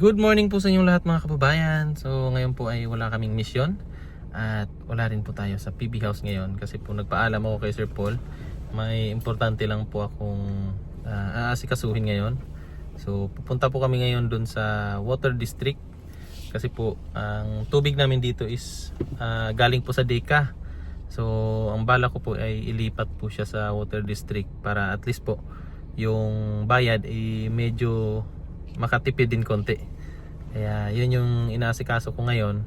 Good morning po sa inyong lahat mga kababayan. So ngayon po ay wala kaming misyon at wala rin po tayo sa PB House ngayon kasi po nagpaalam ako kay Sir Paul. May importante lang po akong aasikasuhin ngayon. So pupunta po kami ngayon dun sa Water District kasi po ang tubig namin dito is galing po sa Deka. So ang bala ko po ay ilipat po siya sa Water District para at least po yung bayad ay medyo makatipid din konti. Kaya yun yung inaasikaso ko ngayon.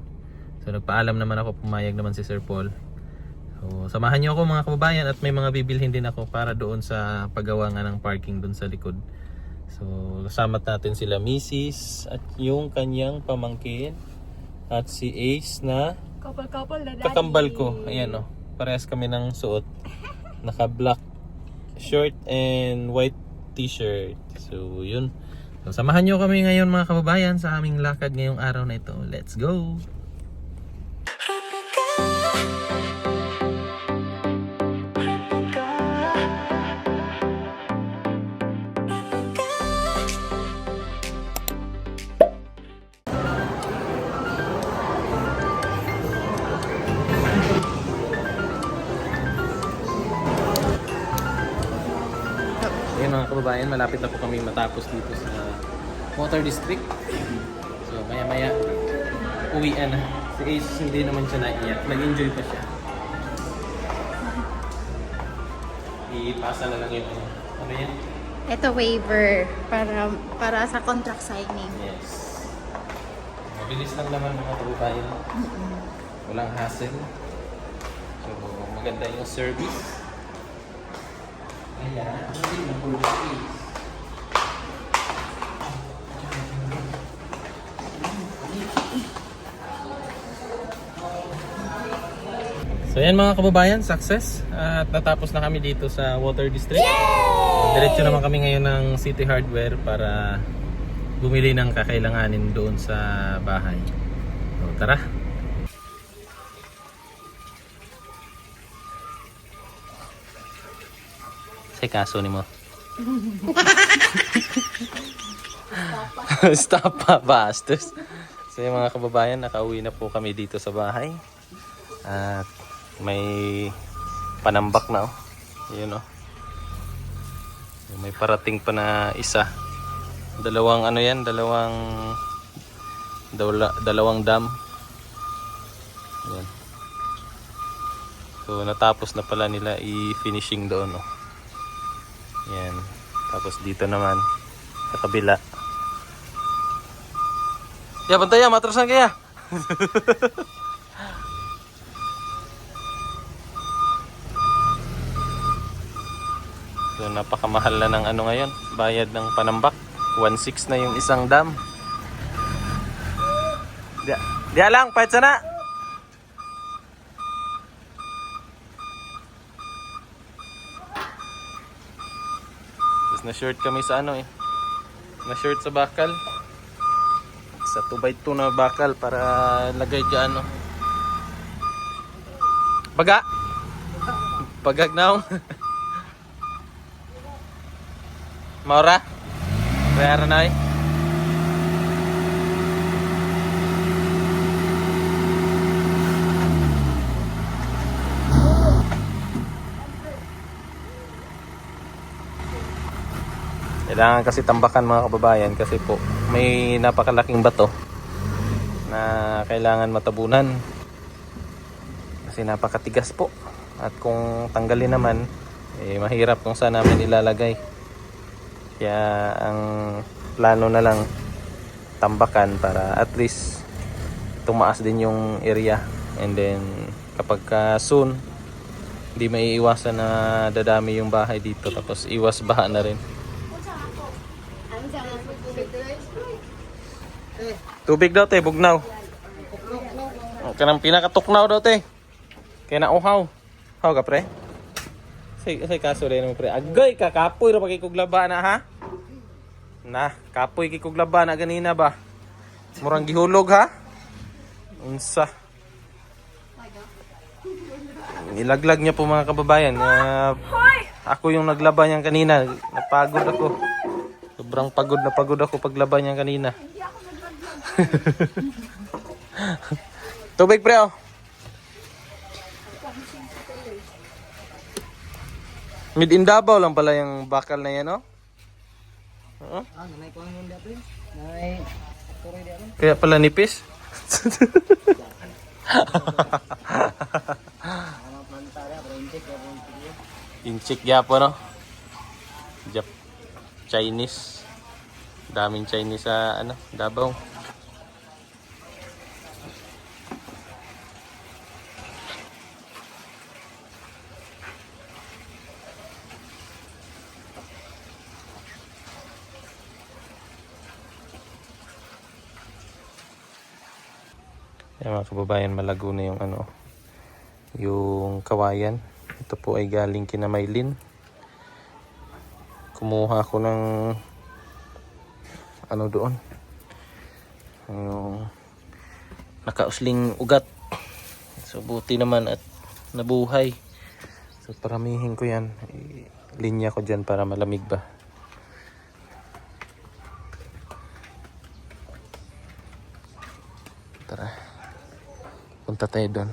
So nagpaalam naman ako, pumayag naman si Sir Paul. So samahan niyo ako mga kababayan at may mga bibilhin din ako para doon sa paggawa nga ng parking doon sa likod. So kasama natin sila Mrs. at yung kanyang pamangkin at si Ace na Couple na daddy. kakambal ko. Ayan o, parehas kami ng suot. Naka black shirt and white t-shirt. So yun. So, samahan nyo kami ngayon mga kababayan sa aming lakad ngayong araw na ito. Let's go! Ayun mga kababayan, malapit na po kami matapos dito sa Water District. So maya maya uwian na. Si Ace hindi naman siya naiyak, nag-enjoy pa siya. Ipasa na lang yung ano yan? Ito waiver para sa contract signing. Yes. Mabilis lang naman mga kababayan. Walang hassle. So maganda yung service. Ayan, hindi na full space. So yan mga kababayan, success. At natapos na kami dito sa Water District. Diretso naman kami ngayon ng City Hardware para bumili ng kakailanganin doon sa bahay. So tara! Say kaso ni mo. Stop pa, bastos. So yung mga kababayan, nakauwi na po kami dito sa bahay. At may panambak na oh. Yun oh. May parating pa na isa. Dalawang ano yan, dalawang dam. Yan. So natapos na pala nila i-finishing doon oh. Yan. Tapos dito naman sa kabila. Ya, bantaya, matrasan kaya. So napakamahal na ng ano ngayon, bayad ng panambak. 1.6 na yung isang dam. Dia lang, pahit sana. Na-short kami sa ano eh. Na-short sa bakal. Sa 2x2 na bakal para lagay dyan no. Baga! Bagag na Maura? Bayara na eh. Kailangan kasi tambakan mga kababayan kasi po may napakalaking bato na kailangan matabunan kasi napakatigas po at kung tanggalin naman eh, mahirap kung saan namin ilalagay, kaya ang plano na lang tambakan para at least tumaas din yung area, and then kapag soon hindi maiiwasan na dadami yung bahay dito tapos iwas baha na rin. Tubig daw te, bugnaw. Kanang pinakatuknaw daw te. Kaya nauhaw. Haw ka pre? Say kaso rin mo pre. Agay ka, kapoy ra pagkikuglaba na ha? Na, kapoy kikuglaba na ganina ba? Murang gihulog ha? Unsa? Ilaglag niya po mga kababayan. Ako yung naglaba niyan kanina. Napagod ako. Sobrang pagod na pagod ako paglaba niyan kanina. Tubig pre oh. Mid in Davao lang pala yung bakal na yan oh. Nanay ko ang hindi ato. Nanay tuloy di ano. Kaya pala nipis. Ano planta ra pero intik ya po intik. Inchik yapo no. Chinese. Daming Chinese sa ano, Davao. Yan mga kababayan, malago na yung ano, yung kawayan. Ito po ay galing kina Maylin. Kumuha ako ng ano doon, yung nakausling ugat. So buti naman at nabuhay. So paramihin ko yan, linya ko dyan para malamig ba. Tara, punta tayo doon.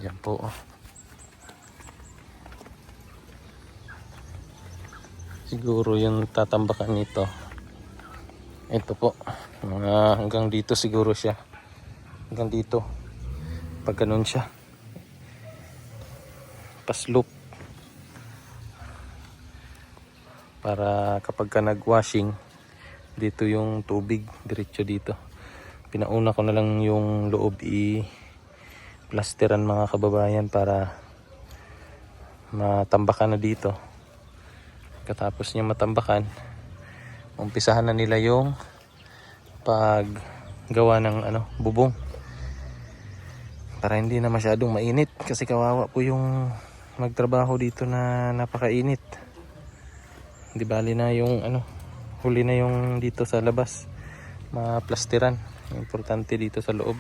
Yan po. Siguro yung tatambakan nito. Ito po. Mga hanggang dito siguro siya. Hanggang dito. Pag ganun siya. Pasloop. Para kapag ka nag-washing, dito yung tubig. Diretso dito. Pinauna ko na lang yung loob plasteran mga kababayan para matambakan na dito. Katapos niya matambakan, umpisahan na nila yung paggawa ng ano, bubong para hindi na masyadong mainit kasi kawawa po yung magtrabaho dito na napakainit. Di bali na yung ano, huli na yung dito sa labas maplasteran. Importante dito sa loob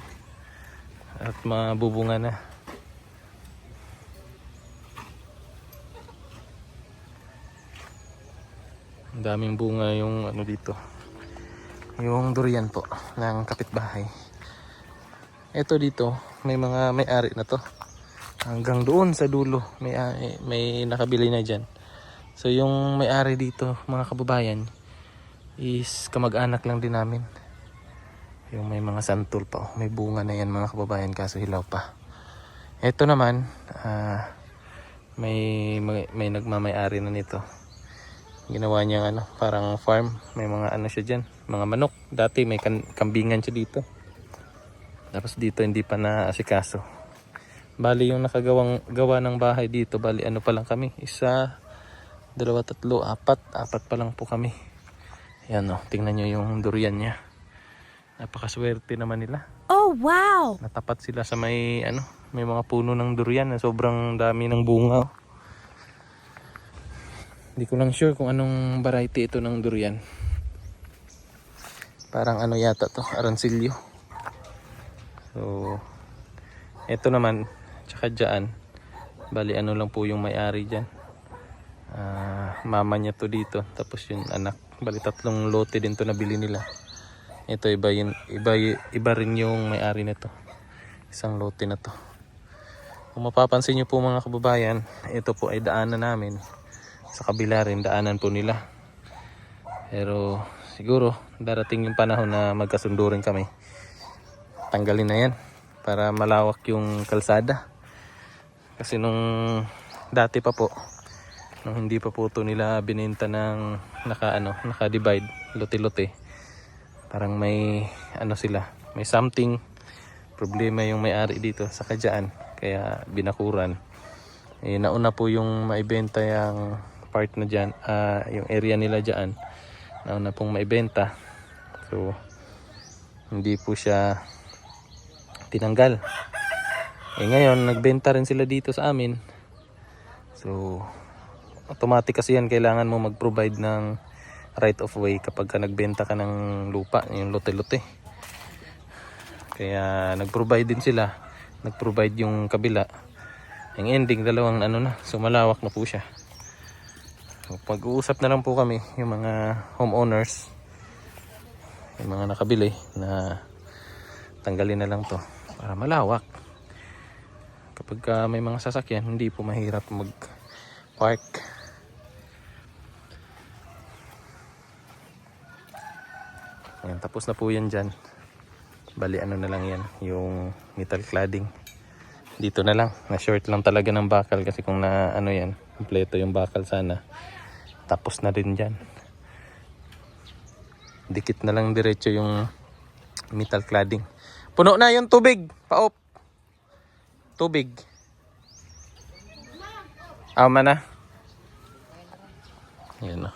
at mabubunga na. Ang daming bunga yung ano dito, yung durian po ng kapitbahay. Ito dito may mga may-ari na to hanggang doon sa dulo may nakabili na dyan. So yung may-ari dito mga kababayan is kamag-anak lang din namin. Yung may mga santol pa, may bunga na yan mga kababayan kaso hilaw pa. Ito naman may nagmamay-ari na nito. Ginawa niya ano, parang farm, may mga ano siya diyan, mga manok. Dati may kambingan siya dito. Tapos dito hindi pa naasikaso. Bali yung gawa ng bahay dito, bali ano pa lang kami, 1, 2, 3, 4 pa lang po kami. Ayan tingnan niyo yung durian niya. Napakaswerte naman nila. Oh, wow! Natapat sila sa may ano, may mga puno ng durian na sobrang dami ng bunga. Hindi ko lang sure kung anong variety ito ng durian. Parang ano yata to, arancillo. So, ito naman, tsaka dyan, bali ano lang po yung may-ari dyan. Mama niya to dito, tapos yung anak. Bali 3 lote din to nabili nila. Ito iba rin yung may-ari nito. 1 lote na to. Kung mapapansin niyo po mga kababayan, ito po ay daanan namin. Sa kabila rin daanan po nila. Pero siguro darating yung panahon na magkasundo rin kami. Tanggalin na yan para malawak yung kalsada. Kasi nung dati pa po, nung hindi pa po ito nila binenta ng naka-divide, lote-lote. Parang may ano sila, may something problema yung may-ari dito sa kadyaan, kaya binakuran. Nauna po yung maibenta yung part na dyan, yung area nila dyan, nauna pong maibenta. So hindi po siya tinanggal. Ngayon nagbenta rin sila dito sa amin. So automatic kasi yan, kailangan mo mag-provide ng right of way kapag ka nagbenta ka ng lupa, yung lote-lote. Kaya nag-provide din sila, nag-provide yung kabila. Ang ending, dalawang ano na, so malawak na po siya. So, pag-uusap na lang po kami, yung mga homeowners, yung mga nakabili, na tanggalin na lang to para malawak. Kapag may mga sasakyan, hindi po mahirap mag-park. Ayan, tapos na po yan dyan. Bali ano na lang yan, yung metal cladding. Dito na lang, na short lang talaga ng bakal kasi kung na ano yan, kompleto yung bakal sana. Tapos na rin dyan. Dikit na lang diretso yung metal cladding. Puno na yung tubig, pa-off. Tubig. Ama na. Yan na.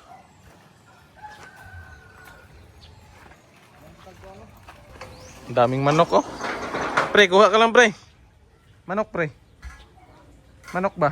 Daming manok oh. Pre, kuha ka lang pre. Manok pre. Manok ba?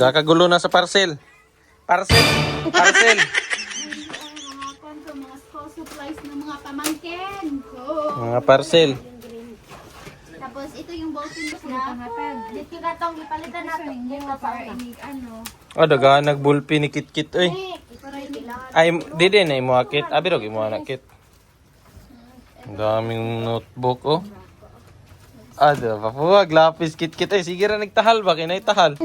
Nagkakagulo na sa parcel. Parcel. Mga school supplies ng mga pamangkin. Mga parcel. Tapos ito yung ballpen na. Dito ka tong ipalitan natin. Dito para ano. Oh, daga nagbulpi ni Kit-Kit oy. Ay, di din ay mo akit. Abi rog imo akit. Ang daming notebook oh. Ada, papuwag lapis Kit-Kit ay sige ra nagtahal ba kinay tahal.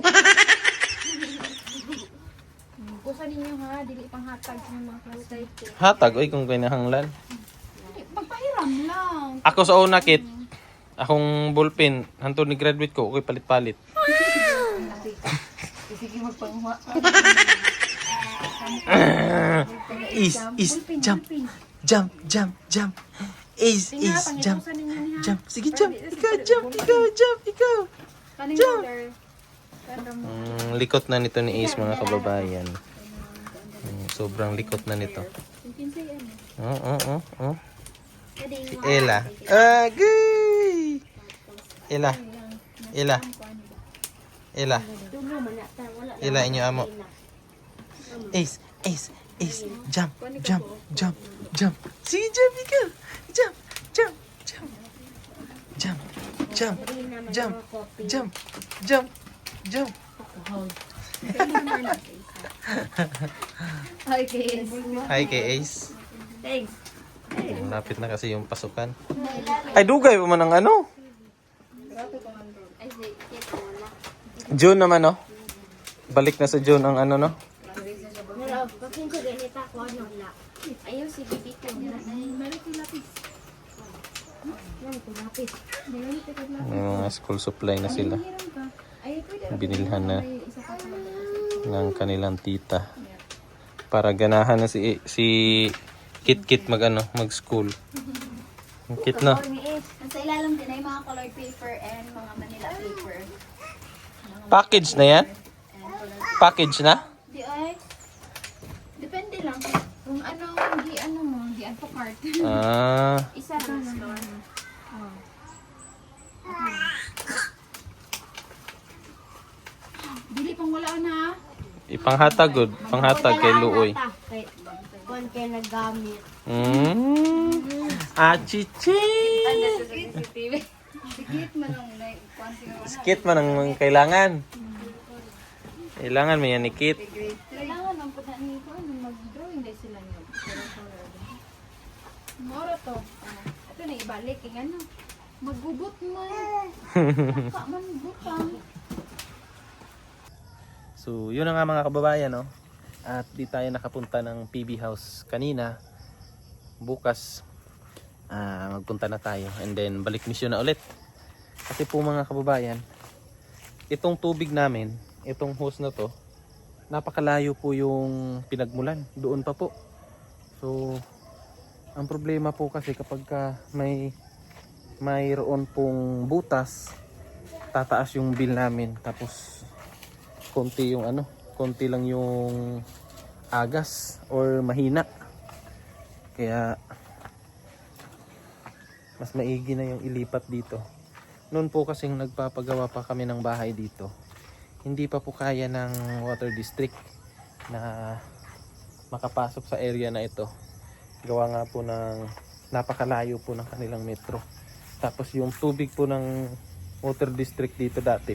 Kusa ninyo ha, dili pang hatag ng mga classmate ko. Hatag oy kung kinahanglan. Pagpahiram lang. Ako sa una Kit. Akong ballpen, hantod ni graduate ko, okay palit-palit. Sige magpangwa. Jump. Is, jump. Sige, jump. Ikaw. Kaning order. Likot na nito ni Ace mga kababayan. Sobrang likot na nito. Oh. Si Ella. Agay! Ella. Ella inyo amo. Ace. Jump. Sige, jump ikaw. Jump. Hi kay Ace. Thanks. Lapit na kasi yung pasukan. Ay, dugay pa man ang ano. June naman, no? Balik na sa June ang ano, no? Ayaw si Bibi ko. May mga school supply na sila. Binilhan na ng kanilang tita. Para ganahan na si Kit mag-school. Kit na. Sa ilalim din ay mga colored paper and mga Manila paper. Package na yan? Package na? Di ay. Depende lang kung ano mo, di po card. Ah. Isa lang. Panghatag good, panghatag kay Luoy. Kung kay naggamit. Achichi. Sikit man ang kailangan. Kailangan may yanikit. Kailangan ang puna ni ko mag-drawing dahil sila niyo. Moro to. Ito na ibalik kay ano. Magugot man. Ka man butang. So, yun na nga mga kababayan, no? At di tayo nakapunta ng PB House kanina. Bukas, magpunta na tayo. And then, balik misyon na ulit. Kasi po mga kababayan, itong tubig namin, itong hose na to, napakalayo po yung pinagmulan. Doon pa po. So, ang problema po kasi kapag mayroon pong butas, tataas yung bill namin. Tapos, konti lang yung agas or mahina. Kaya mas maigi na yung ilipat dito. Noon po kasing nagpapagawa pa kami ng bahay dito, hindi pa po kaya ng water district na makapasok sa area na ito. Gawa nga po ng napakalayo po ng kanilang metro. Tapos yung tubig po ng water district dito dati,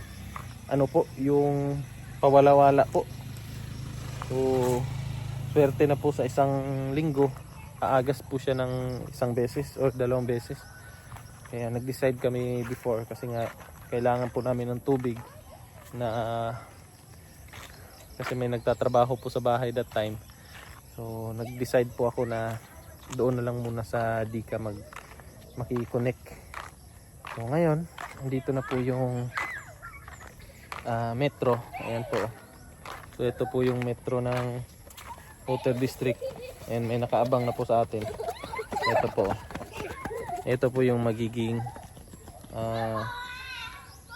ano po, yung pawala-wala po. So, swerte na po sa isang linggo, aagas po siya ng isang beses or 2 beses. Kaya nag-decide kami before kasi nga kailangan po namin ng tubig na kasi may nagtatrabaho po sa bahay that time. So, nag-decide po ako na doon na lang muna sa Dika maki-connect. So, ngayon, andito na po yung metro. Ayan po. So ito po yung metro ng water district. Ayan, may nakaabang na po sa atin. Ito po. Ito po yung magiging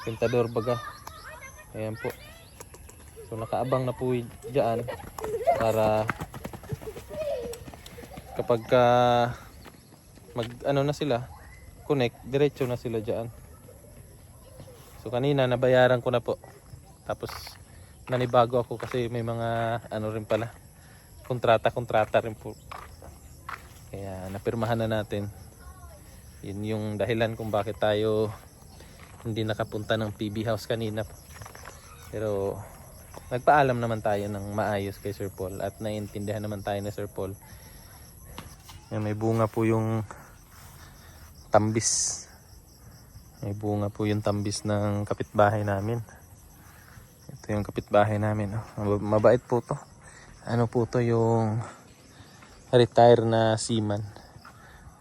pintador baga. Ayan po. So nakaabang na po dyan para kapag mag ano na sila, connect, diretso na sila dyan. So kanina nabayaran ko na po. Tapos nanibago ako kasi may mga ano rin pala, kontrata rin po. Kaya napirmahan na natin. Yun yung dahilan kung bakit tayo hindi nakapunta ng PB House kanina. Pero nagpaalam naman tayo ng maayos kay Sir Paul at naiintindihan naman tayo ni Sir Paul. Yan, may bunga po yung tambis. May bunga po yung tambis ng kapitbahay namin. Ito yung kapitbahay namin. Oh. Mabait po to. Ano po to, yung retire na seaman.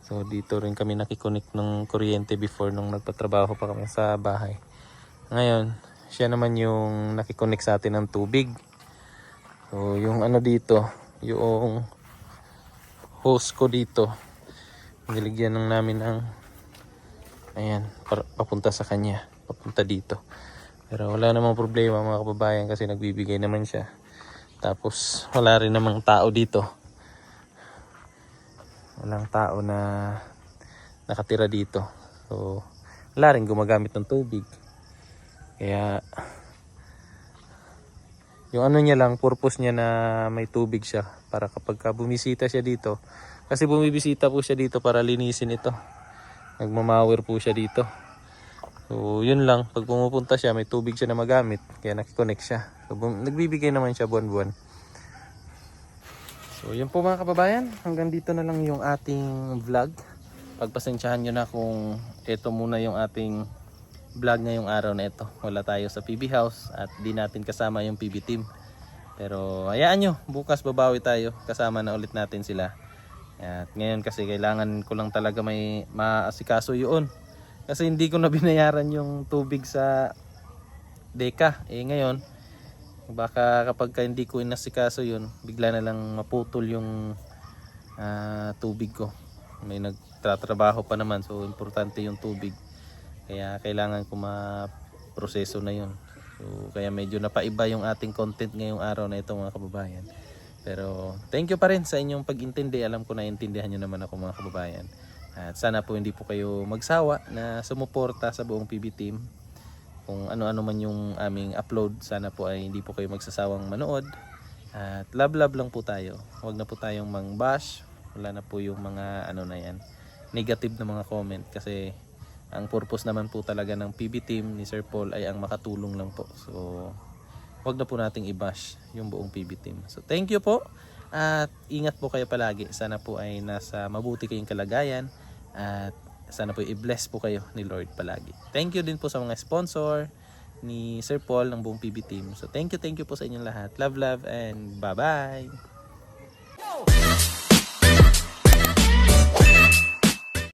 So dito rin kami nakikonik ng kuryente before nung nagpatrabaho pa kami sa bahay. Ngayon, siya naman yung nakikonik sa atin ng tubig. So yung ano dito, yung hose ko dito, niligyan lang namin ng ayan, papunta sa kanya, papunta dito. Pero wala namang problema mga kababayan kasi nagbibigay naman siya. Tapos wala rin namang tao dito. Walang tao na nakatira dito. So wala rin gumagamit ng tubig. Kaya yung ano niya lang, purpose niya na may tubig siya para kapag bumisita siya dito. Kasi bumibisita po siya dito para linisin ito. Nagmamawir po siya dito. So yun lang, pag pumupunta siya may tubig siya na magamit, kaya nakikonnect siya. So nagbibigay naman siya buwan-buwan. So yun po mga kababayan, hanggang dito na lang yung ating vlog. Pagpasensyahan nyo na kung ito muna yung ating vlog ngayong araw na ito. Wala tayo sa PB House at di natin kasama yung PB team. Pero hayaan nyo, bukas babawi tayo, kasama na ulit natin sila. At ngayon kasi kailangan ko lang talaga may maasikaso yun. Kasi hindi ko na binayaran yung tubig sa Deka. Ngayon, baka kapag hindi ko inasikaso yun, bigla na lang maputol yung tubig ko. May nagtatrabaho pa naman, so importante yung tubig. Kaya kailangan ko ma-proseso na yun. So, kaya medyo napaiba yung ating content ngayong araw na ito mga kababayan. Pero thank you pa rin sa inyong pag-intindi. Alam ko na intindihan nyo naman ako mga kababayan. At sana po hindi po kayo magsawa na sumuporta sa buong PB team. Kung ano-ano man yung aming upload, sana po ay hindi po kayo magsasawang manood. At love lang po tayo. Huwag na po tayong mang-bash. Wala na po yung mga ano na yan, negative na mga comment, kasi ang purpose naman po talaga ng PB team ni Sir Paul ay ang makatulong lang po. So wag na po nating i-bash yung buong PB team. So thank you po at ingat po kayo palagi. Sana po ay nasa mabuti kayong kalagayan at sana po i-bless po kayo ni Lord palagi. Thank you din po sa mga sponsor ni Sir Paul ng buong PB team. So thank you po sa inyong lahat. Love and bye-bye!